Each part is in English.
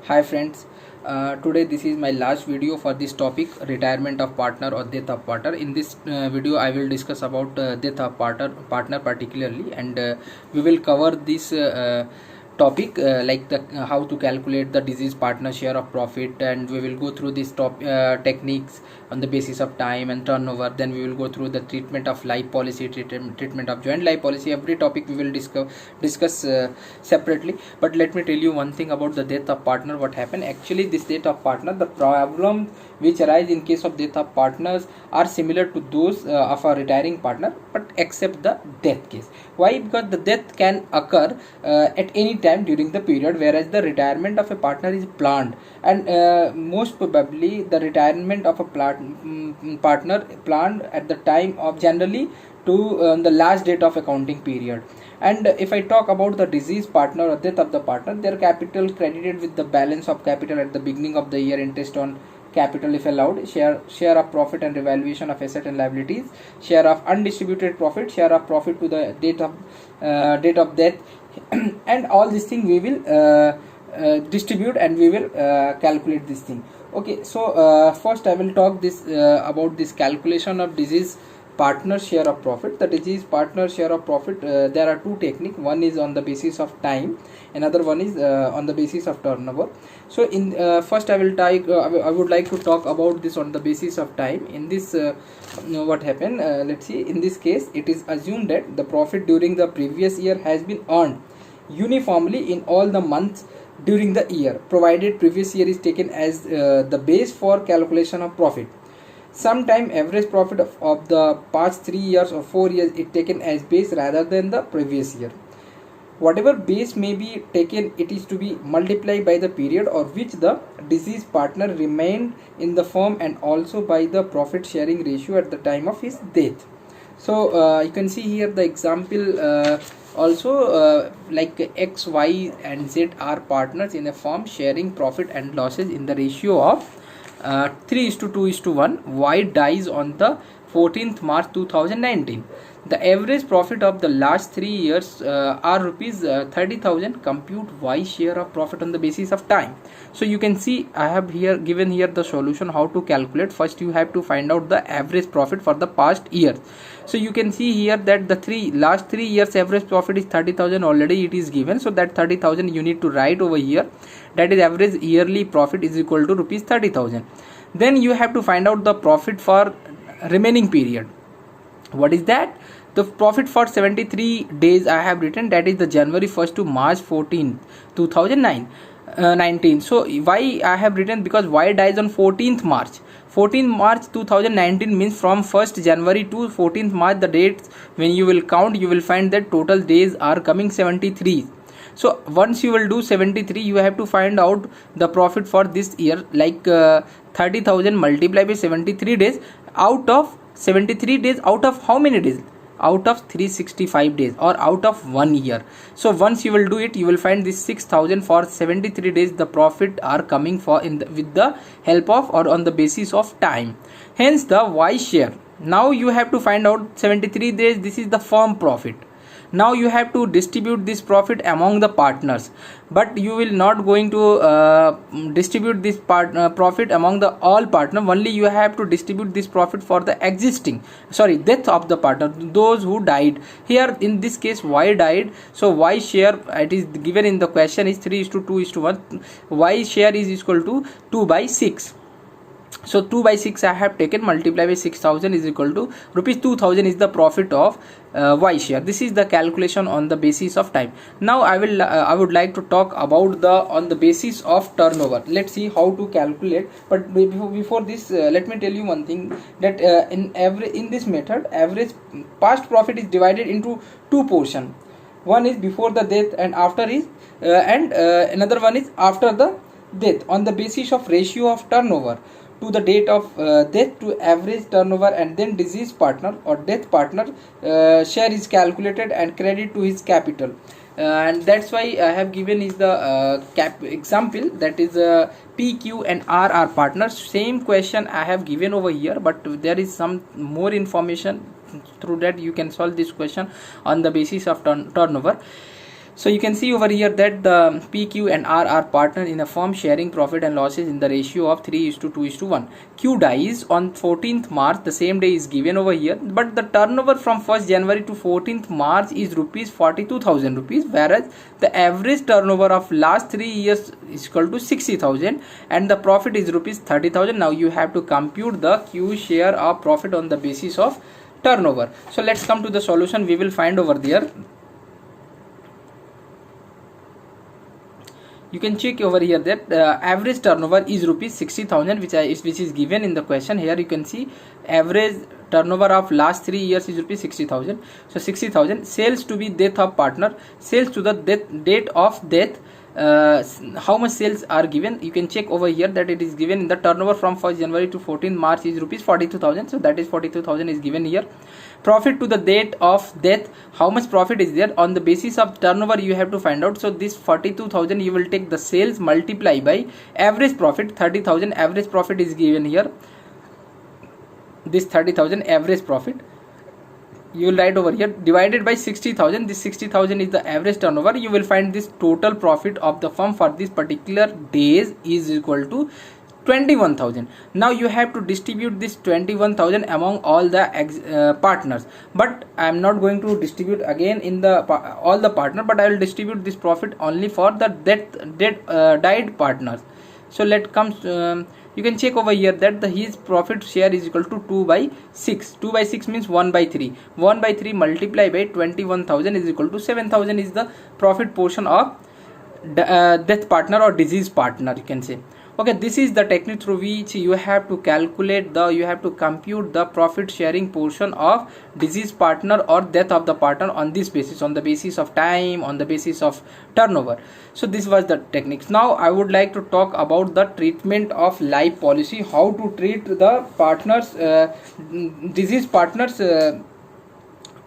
Hi friends, today this is my last video for this topic, retirement of partner or death of partner. In this video I will discuss about death of partner particularly, and we will cover this topic like the how to calculate the disease partner share of profit, and we will go through this techniques on the basis of time and turnover. Then we will go through the treatment of life policy, treatment of joint life policy. Every topic we will discuss separately. But let me tell you one thing about the death of partner. What happened actually, this death of partner, the problem which arise in case of death of partners are similar to those of a retiring partner, but except the death case. Why? Because the death can occur at any time during the period, whereas the retirement of a partner is planned, and most probably the retirement of a partner planned at the time of generally to the last date of accounting period. And if I talk about the disease partner or death of the partner, their capital credited with the balance of capital at the beginning of the year, interest on capital if allowed, share of profit and revaluation of asset and liabilities, share of undistributed profit, share of profit to the date of death, and all these things we will distribute, and we will calculate this thing. Okay, so first I will talk this about this calculation of disease partner share of profit. The disease partner share of profit, there are two techniques. One is on the basis of time, another one is on the basis of turnover. So in first I will I would like to talk about this on the basis of time. In this what happened, let's see, in this case it is assumed that the profit during the previous year has been earned uniformly in all the months during the year, provided previous year is taken as the base for calculation of profit. Sometime average profit of the past 3 years or 4 years is taken as base rather than the previous year. Whatever base may be taken, it is to be multiplied by the period or which the deceased partner remained in the firm, and also by the profit sharing ratio at the time of his death. So you can see here the example also like X, Y and Z are partners in a firm sharing profit and losses in the ratio of 3:2:1. Y dies on the 14th March 2019. The average profit of the last 3 years are rupees 30,000. Compute Y share of profit on the basis of time. So you can see I have here given here the solution how to calculate. First you have to find out the average profit for the past years. So you can see here that the last 3 years average profit is 30,000, already it is given. So that 30,000 you need to write over here, that is average yearly profit is equal to rupees 30,000. Then you have to find out the profit for remaining period. What is that? The profit for 73 days I have written, that is the January 1st to March 14th 2019. So why I have written, because Y dies on 14th March. 14th March 2019 means from 1st January to 14th March, the dates when you will count, you will find that total days are coming 73. So once you will do 73, you have to find out the profit for this year, like 30,000 multiplied by 73 days. Out of 73 days, out of how many days? Out of 365 days, or out of 1 year. So once you will do it, you will find this 6,000 for 73 days the profit are coming for with the help of or on the basis of time. Hence the Y share. Now you have to find out 73 days, this is the firm profit. Now you have to distribute this profit among the partners, but you will not going to distribute this profit among the all partner. Only you have to distribute this profit for the death of the partner, those who died. Here in this case Y died, so Y share, it is given in the question, is 3:2:1. Y share is equal to 2/6. So 2/6 I have taken, multiply by 6,000 is equal to rupees 2,000 is the profit of Y share. This is the calculation on the basis of time. Now I would like to talk about on the basis of turnover. Let's see how to calculate. But before this, let me tell you one thing, that in this method, average past profit is divided into two portions. One is before the death and after is another one is after the death, on the basis of ratio of turnover to the date of death to average turnover, and then deceased partner or death partner share is calculated and credit to his capital. And that's why I have given is the example, that is P, Q and R are partners. Same question I have given over here, but there is some more information. Through that you can solve this question on the basis of turnover. So you can see over here that the P, Q and R are partners in a firm sharing profit and losses in the ratio of 3:2:1. Q dies on 14th March, the same day is given over here, but the turnover from 1st January to 14th March is rupees 42,000 rupees, whereas the average turnover of last 3 years is equal to 60,000 and the profit is rupees 30,000. Now you have to compute the Q share of profit on the basis of turnover. So let's come to the solution. We will find over there. You can check over here that average turnover is rupees 60,000, which is given in the question. Here you can see average turnover of last 3 years is rupees 60,000. So 60,000. Sales to be death of partner, sales to the date of death. How much sales are given? You can check over here that it is given in the turnover from 1st January to 14th March is rupees 42,000. So that is 42,000 is given here. Profit to the date of death, how much profit is there? On the basis of turnover you have to find out. So this 42,000 you will take the sales multiply by average profit, 30,000 average profit is given here. This 30,000 average profit you will write over here divided by 60,000. This 60,000 is the average turnover. You will find this total profit of the firm for this particular days is equal to 21,000. Now you have to distribute this 21,000 among all the partners, but I am not going to distribute again in the all the partner, but I will distribute this profit only for the died partners. So let comes you can check over here that his profit share is equal to 2 by 6. 2 by 6 means 1 by 3. 1 by 3 multiplied by 21,000 is equal to 7,000 is the profit portion of death partner or disease partner, you can say. Okay, this is the technique through which you have to calculate you have to compute the profit sharing portion of disease partner or death of the partner on this basis, on the basis of time, on the basis of turnover. So this was the techniques. Now I would like to talk about the treatment of life policy, how to treat the partners, disease partners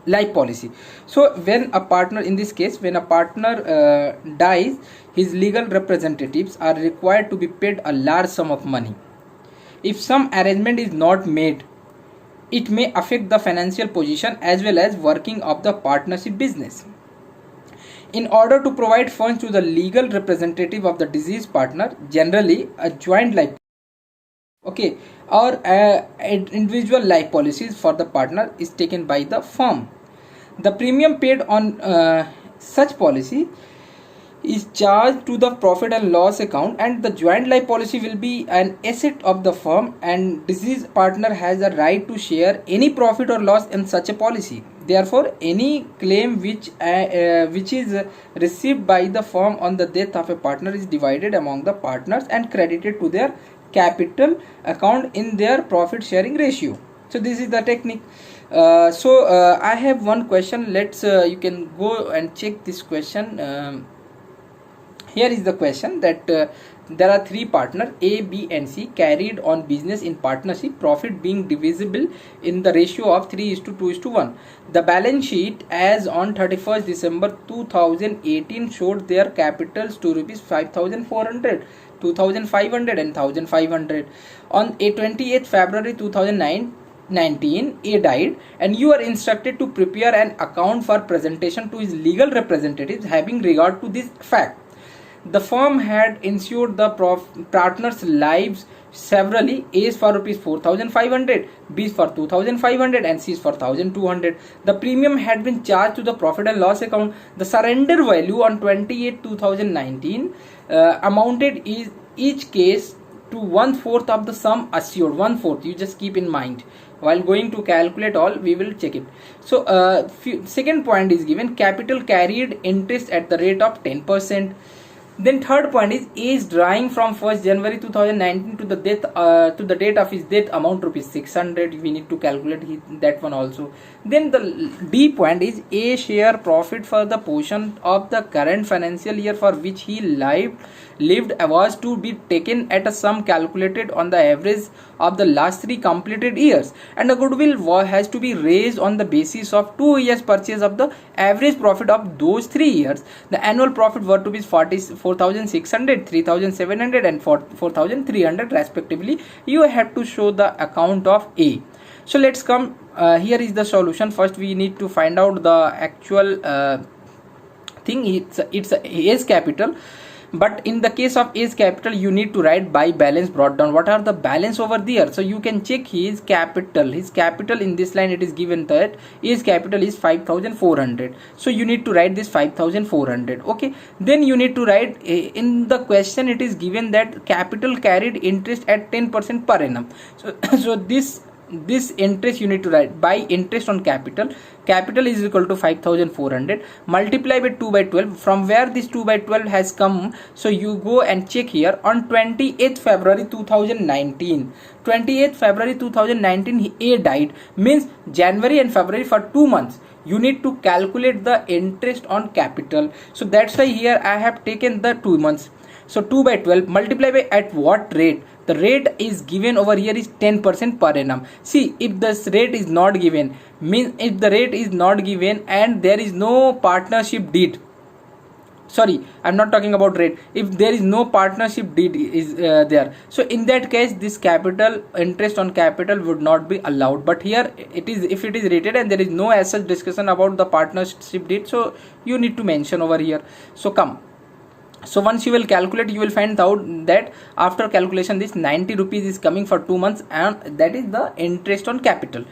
life policy. So when a partner, in this case when a partner dies, his legal representatives are required to be paid a large sum of money. If some arrangement is not made, it may affect the financial position as well as working of the partnership business. In order to provide funds to the legal representative of the deceased partner, generally a joint life, okay, or individual life policies for the partner is taken by the firm. The premium paid on such policy is charged to the profit and loss account, and the joint life policy will be an asset of the firm, and deceased partner has a right to share any profit or loss in such a policy. Therefore, any claim which is received by the firm on the death of a partner is divided among the partners and credited to their capital account in their profit sharing ratio. So this is the technique. I have one question. Let's you can go and check this question. Here is the question that there are three partners A, B and C carried on business in partnership, profit being divisible in the ratio of 3:2:1. The balance sheet as on 31st December 2018 showed their capitals to rupees 5,400, 2,500 and 1,500. On 28th February 2019, A died, and you are instructed to prepare an account for presentation to his legal representatives having regard to this fact. The firm had insured the partners' lives severally. A is for rupees 4,500, B is for 2,500 and C is for 1,200. The premium had been charged to the profit and loss account. The surrender value on 28/2019 amounted is each case to 1/4 of the sum assured. 1/4, you just keep in mind. While going to calculate all, we will check it. So second point is given, capital carried interest at the rate of 10%. Then third point is A is drawing from 1st January 2019 to the date of his death amount rupees 600. We need to calculate that one also. Then the D point is A share profit for the portion of the current financial year for which he lived was to be taken at a sum calculated on the average of the last 3 completed years, and the goodwill has to be raised on the basis of 2 years purchase of the average profit of those 3 years. The annual profit were to be 4,600, 3,700 and 4,300 respectively. You have to show the account of A. So let's come, here is the solution. First we need to find out the actual thing, it's A's capital. But in the case of A's capital, you need to write by balance brought down. What are the balance over there? So you can check his capital. His capital in this line, it is given that A's capital is 5,400. So you need to write this 5,400. Okay, then you need to write in the question, it is given that capital carried interest at 10% per annum. So so this interest you need to write by interest on capital. Capital is equal to 5,400 multiply by 2 by 12. From where this 2 by 12 has come? So you go and check here on 28th February 2019. 28th February 2019 A died, means January and February, for 2 months you need to calculate the interest on capital. So that's why here I have taken the 2 months. So 2 by 12 multiply by at what rate? The rate is given over here is 10% per annum. See, if this rate is not given, means if the rate is not given and there is no partnership deed, sorry, I'm not talking about rate, if there is no partnership deed is there, so in that case this capital interest on capital would not be allowed. But here it is, if it is rated and there is no as such discussion about the partnership deed, so you need to mention over here. So come, so once you will calculate, you will find out that after calculation this 90 rupees is coming for 2 months, and that is the interest on capital.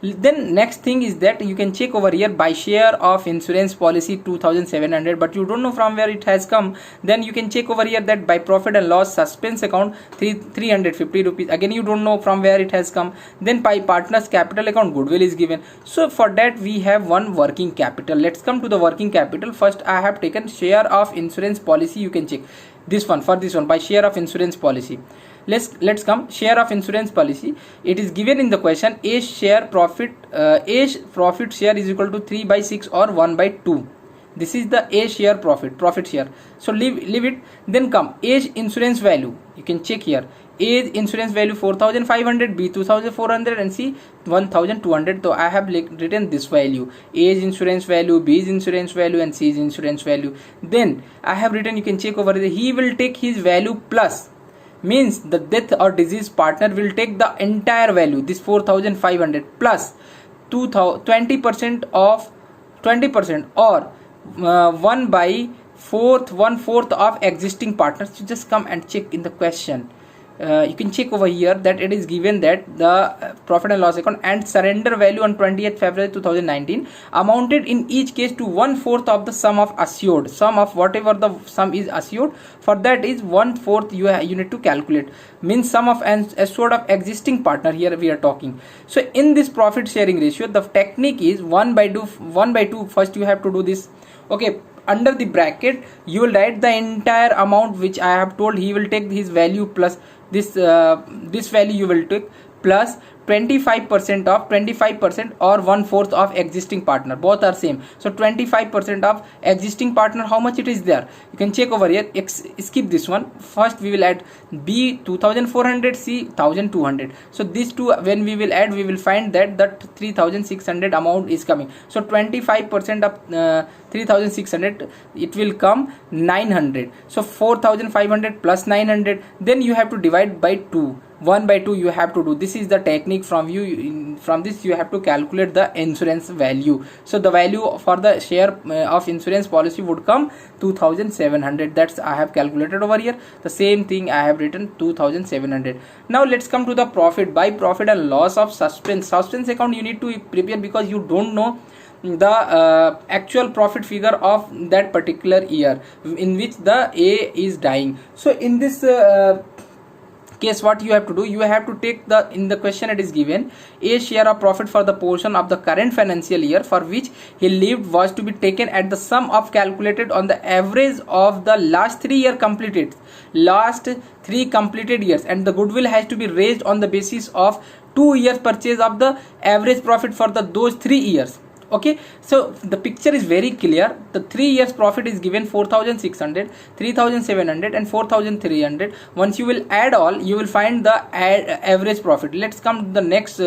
Then next thing is that you can check over here by share of insurance policy 2,700, but you don't know from where it has come. Then you can check over here that by profit and loss suspense account 350 rupees, again you don't know from where it has come. Then by partners capital account goodwill is given. So for that we have one working capital. Let's come to the working capital. First I have taken share of insurance policy. You can check this one, for this one by share of insurance policy. Let's come share of insurance policy. It is given in the question A share profit, A profit share is equal to 3 by 6 or 1 by 2. This is the A share profit share. So leave it. Then come A's insurance value. You can check here. A's insurance value 4,500, B 2,400, and C 1,200. So I have written this value: A's insurance value, B's insurance value, and C's insurance value. Then I have written, you can check over there, he will take his value plus, means the death or disease partner will take the entire value, this 4,500 plus 20% of 20% or 1/4 of existing partners. You just come and check in the question. You can check over here that it is given that the profit and loss account and surrender value on 20th February 2019 amounted in each case to 1/4 of the sum of assured. Sum of whatever the sum is assured, for that is 1/4 you need to calculate, means sum of assured of existing partner here we are talking. So in this profit sharing ratio, the technique is 1/2. First you have to do this. Okay, under the bracket you will write the entire amount which I have told. He will take his value plus this value you will take plus 25% of 25% or 1/4 of existing partner, both are same. So 25% of existing partner, how much it is there, you can check over here. Skip this one. First we will add B 2,400, C 1,200. so these two when we will add, we will find that 3,600 amount is coming. So 25% of 3,600, it will come 900. So 4,500 plus 900, then you have to divide by 2. 1/2 you have to do. This is the technique. From this you have to calculate the insurance value. So the value for the share of insurance policy would come 2,700. That's I have calculated over here. The same thing I have written 2,700. Now let's come to the profit. By profit and loss of suspense account you need to prepare, because you don't know the actual profit figure of that particular year in which the A is dying. So in this case what you have to do, you have to take the, in the question it is given A share of profit for the portion of the current financial year for which he lived was to be taken at the sum of calculated on the average of the last 3 years completed years, and the goodwill has to be raised on the basis of 2 years purchase of the average profit for those 3 years. Okay, so the picture is very clear. The 3 years profit is given 4,600, 3,700 and 4,300. Once you will add all, you will find the average profit. Let's come to the next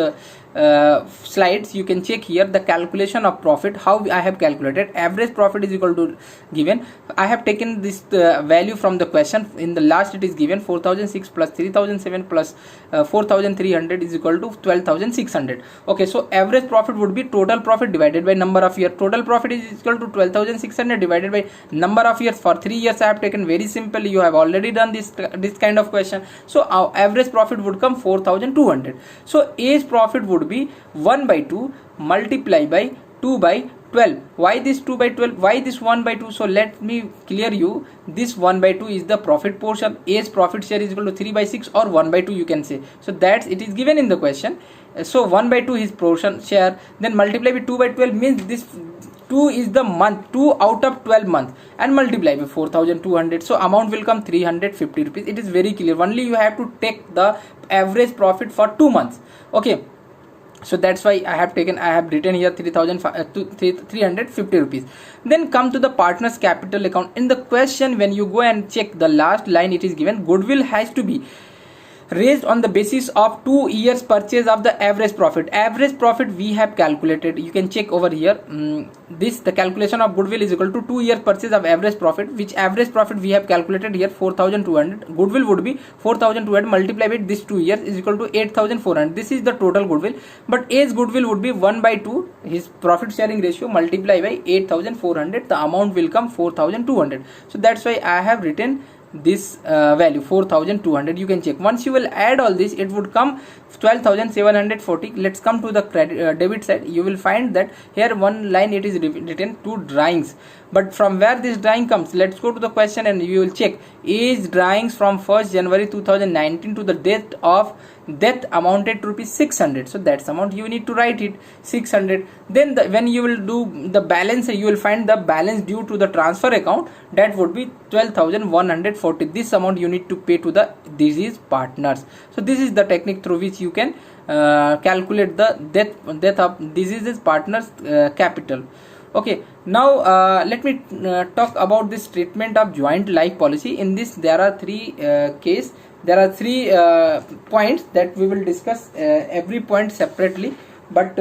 slides, you can check here the calculation of profit, how I have calculated. Average profit is equal to given. I have taken this value from the question. In the last it is given 4006 plus 3007 plus 4300 is equal to 12600. Okay, so average profit would be total profit divided by number of years. Total profit is equal to 12600 divided by number of years. For 3 years I have taken, very simple, you have already done this kind of question. So our average profit would come 4200. So A's profit would be 1 by 2 multiply by 2 by 12. Why this 2 by 12? Why this 1 by 2? So let me clear you. This 1 by 2 is the profit portion. A's profit share is equal to 3 by 6 or 1 by 2 you can say. So that's, it is given in the question. So 1 by 2 is portion share, then multiply with 2 by 12 means this 2 is the month, 2 out of 12 months, and multiply by 4200. So amount will come 350 rupees. It is very clear. Only you have to take the average profit for 2 months. Okay, so that's why I have written here 350 rupees. Then come to the partners capital account. In the question, when you go and check the last line, it is given goodwill has to be raised on the basis of 2 years purchase of the average profit. Average profit we have calculated, you can check over here. The calculation of goodwill is equal to 2 years purchase of average profit, which average profit we have calculated here 4200. Goodwill would be 4200 multiplied with this 2 years is equal to 8400. This is the total goodwill, but A's goodwill would be 1 by 2 his profit sharing ratio multiplied by 8400. The amount will come 4200. So that's why I have written this value 4200. You can check. Once you will add all this, it would come 12740. Let's come to the credit debit side. You will find that here one line it is written to drawings, but from where this drawing comes, let's go to the question and you will check. Is drawings from 1st January 2019 to the date of death amounted to rupees 600. So that's amount you need to write it 600. Then when you will do the balance, you will find the balance due to the transfer account, that would be 12,140. This amount you need to pay to the disease partners. So this is the technique through which you can calculate the death of diseases partners capital. Okay, now let me talk about this treatment of joint life policy. In this there are three points that we will discuss every point separately, but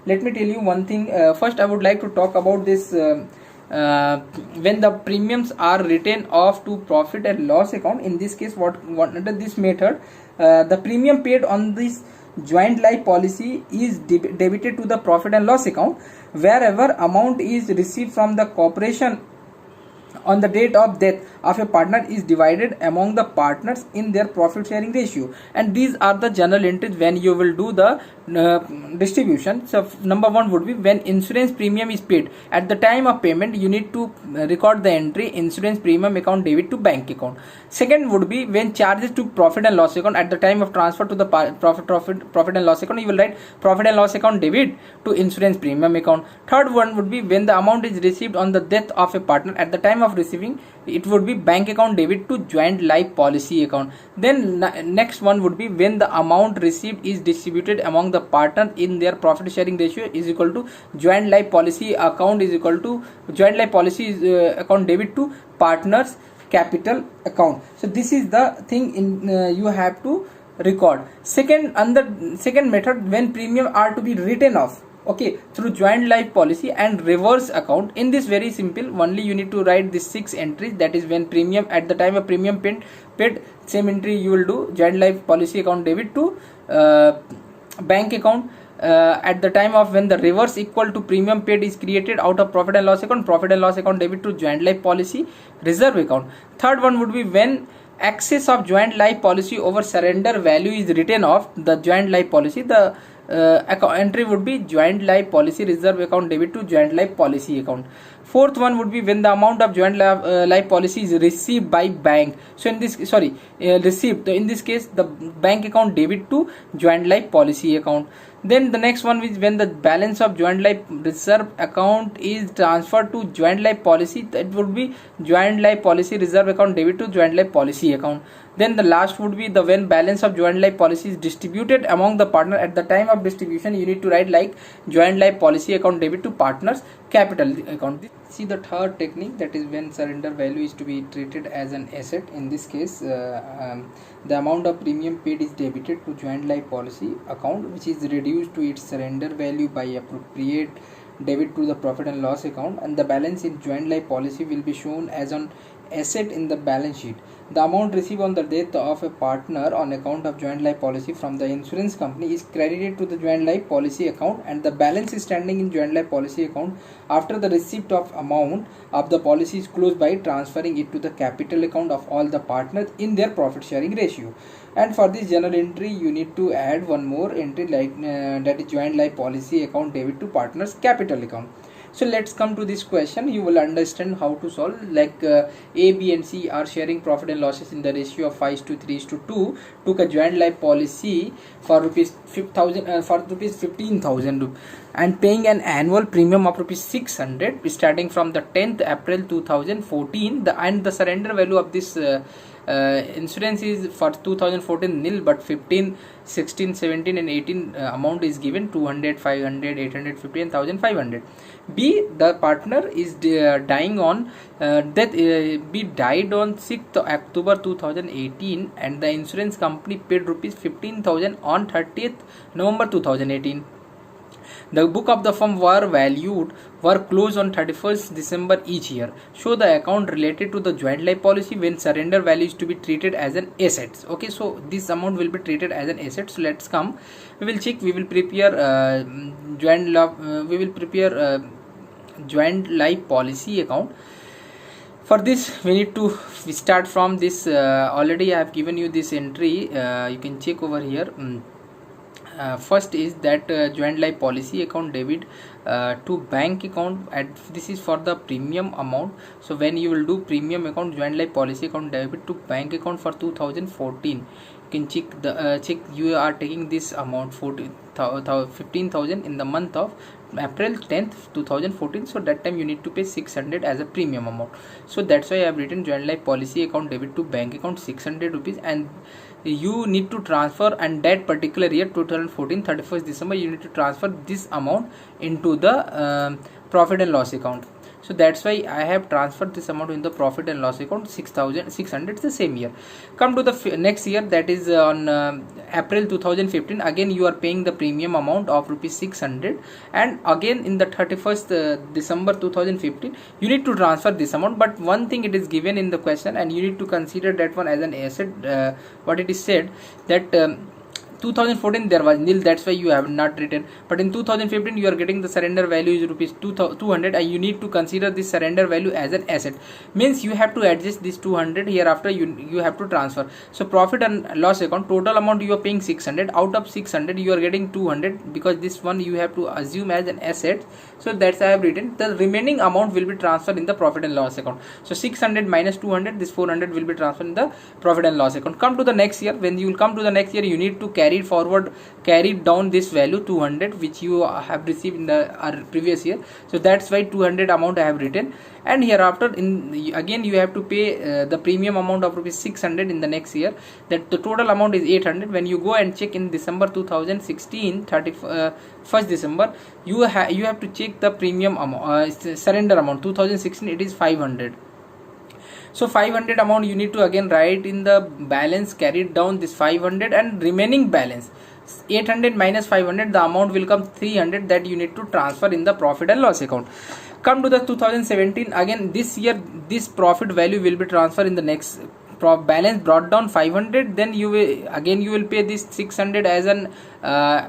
let me tell you one thing. First I would like to talk about this when the premiums are written off to profit and loss account. In this case, what under this method, the premium paid on this joint life policy is debited to the profit and loss account wherever amount is received from the corporation on the date of death of a partner is divided among the partners in their profit sharing ratio. And these are the journal entries when you will do the distribution. So number one would be when insurance premium is paid. At the time of payment you need to record the entry insurance premium account debit to bank account. Second would be when charges to profit and loss account. At the time of transfer to the profit and loss account, you will write profit and loss account debit to insurance premium account. Third one would be when the amount is received on the death of a partner. At the time of receiving, it would be bank account debit to joint life policy account. Then next one would be when the amount received is distributed among the partner in their profit sharing ratio is equal to joint life policy account is equal to joint life policy account debit to partners capital account. So this is the thing in you have to record. Second, under second method, when premium are to be written off, okay, through joint life policy and reverse account. In this very simple, only you need to write these 6 entries. That is when premium, at the time of premium paid, same entry you will do joint life policy account debit to bank account. At the time of when the reverse equal to premium paid is created out of profit and loss account debit to joint life policy reserve account. Third one would be when excess of joint life policy over surrender value is written off the joint life policy. The entry would be joint life policy reserve account debit to joint life policy account. Fourth one would be when the amount of joint life policy is received by bank. So in this received, in this case the bank account debit to joint life policy account. Then the next one is when the balance of joint life reserve account is transferred to joint life policy, that would be joint life policy reserve account debit to joint life policy account. Then the last would be the when balance of joint life policy is distributed among the partner. At the time of distribution you need to write like joint life policy account debit to partners capital account. See the third technique, that is when surrender value is to be treated as an asset. In this case, the amount of premium paid is debited to joint life policy account, which is reduced to its surrender value by appropriate debit to the profit and loss account, and the balance in joint life policy will be shown as an asset in the balance sheet. The amount received on the death of a partner on account of joint life policy from the insurance company is credited to the joint life policy account, and the balance is standing in joint life policy account after the receipt of amount of the policy is closed by transferring it to the capital account of all the partners in their profit sharing ratio. And for this journal entry you need to add one more entry, like that is joint life policy account debit to partners capital account. So let's come to this question. You will understand how to solve. Like A, B and C are sharing profit and losses in the ratio of 5:3:2, took a joint life policy for rupees 15,000 and paying an annual premium of rupees 600 starting from the 10th April 2014. And the surrender value of this insurance is for 2014 nil, but 15, 16, 17 and 18 amount is given 200, 500, 850 and 1500. B, the partner is dying on B died on 6th October 2018 and the insurance company paid rupees 15,000 on 30th November 2018. The book of the firm were closed on 31st December each year. Show the account related to the joint life policy when surrender value is to be treated as an asset. Okay, so this amount will be treated as an asset. So let's come. We will check. We will prepare joint life policy account. For this we need to start from this. Already I have given you this entry. You can check over here. First is that joint life policy account debit to bank account, and this is for the premium amount. So when you will do premium account, joint life policy account debit to bank account for 2014, you can check the you are taking this amount 15,000 in the month of April 10th 2014. So that time you need to pay 600 as a premium amount. So that's why I have written joint life policy account debit to bank account 600 rupees, and you need to transfer, and that particular year 2014 31st December you need to transfer this amount into the profit and loss account. So that's why I have transferred this amount in the profit and loss account 6,600 the same year. Come to the next year, that is on April 2015. Again you are paying the premium amount of rupees 600, and again in the 31st December 2015 you need to transfer this amount. But one thing, it is given in the question and you need to consider that one as an asset. What it is said that 2014 there was nil, that's why you have not written, but in 2015 you are getting the surrender value is rupees 200, and you need to consider this surrender value as an asset. Means you have to adjust this 200 hereafter, you have to transfer. So profit and loss account, total amount you are paying 600, out of 600 you are getting 200, because this one you have to assume as an asset. So that's I have written. The remaining amount will be transferred in the profit and loss account. So 600 minus 200, this 400 will be transferred in the profit and loss account. Come to the next year. When you will come to the next year, you need to carry down this value 200 which you have received in the previous year. So that's why 200 amount I have written, and hereafter again you have to pay the premium amount of rupees 600 in the next year. That the total amount is 800. When you go and check in December 2016 1st December, you have to check the premium amount, surrender amount 2016, it is 500. So 500 amount you need to again write in the balance, carried down this 500, and remaining balance 800 minus 500, the amount will come 300, that you need to transfer in the profit and loss account. Come to the 2017, again this year this profit value will be transferred in the next balance, brought down 500, then you will pay this 600 as an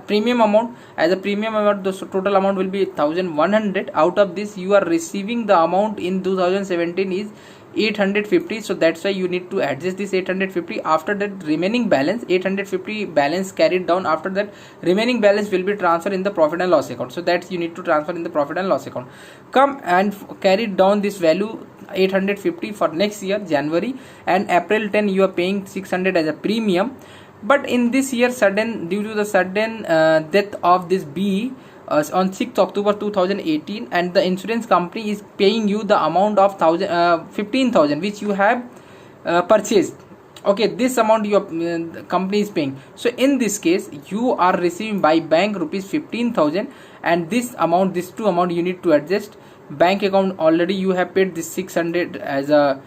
premium amount. As a premium amount, the total amount will be 1100. Out of this you are receiving the amount in 2017 is 850. So that's why you need to adjust this 850. After that, remaining balance 850 balance carried down, after that remaining balance will be transferred in the profit and loss account. So that's you need to transfer in the profit and loss account. Come and carry down this value 850 for next year January, and April 10 you are paying 600 as a premium. But in this year, due to the sudden death of this B on 6th October 2018, and the insurance company is paying you the amount of 15,000 which you have purchased. Okay, this amount your company is paying. So in this case you are receiving by bank rupees 15,000, and this amount, this two amount you need to adjust. bank account already you have paid this 600 as a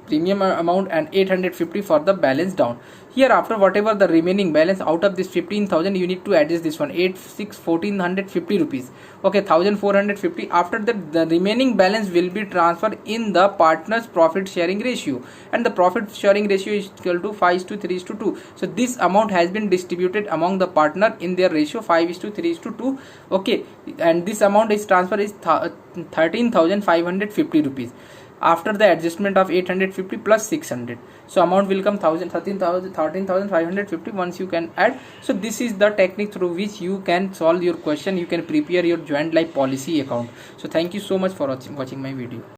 premium amount and 850 for the balance down. Here after whatever the remaining balance out of this 15,000, you need to adjust this one 1450 rupees. Okay, 1450. After that, the remaining balance will be transferred in the partner's profit sharing ratio, and the profit sharing ratio is equal to 5:3:2. So this amount has been distributed among the partner in their ratio 5:3:2. Okay, and this amount is transferred is 13,550 rupees after the adjustment of 850 plus 600. So amount will come 13,550 once you can add. So this is the technique through which you can solve your question. You can prepare your joint life policy account. So thank you so much for watching my video.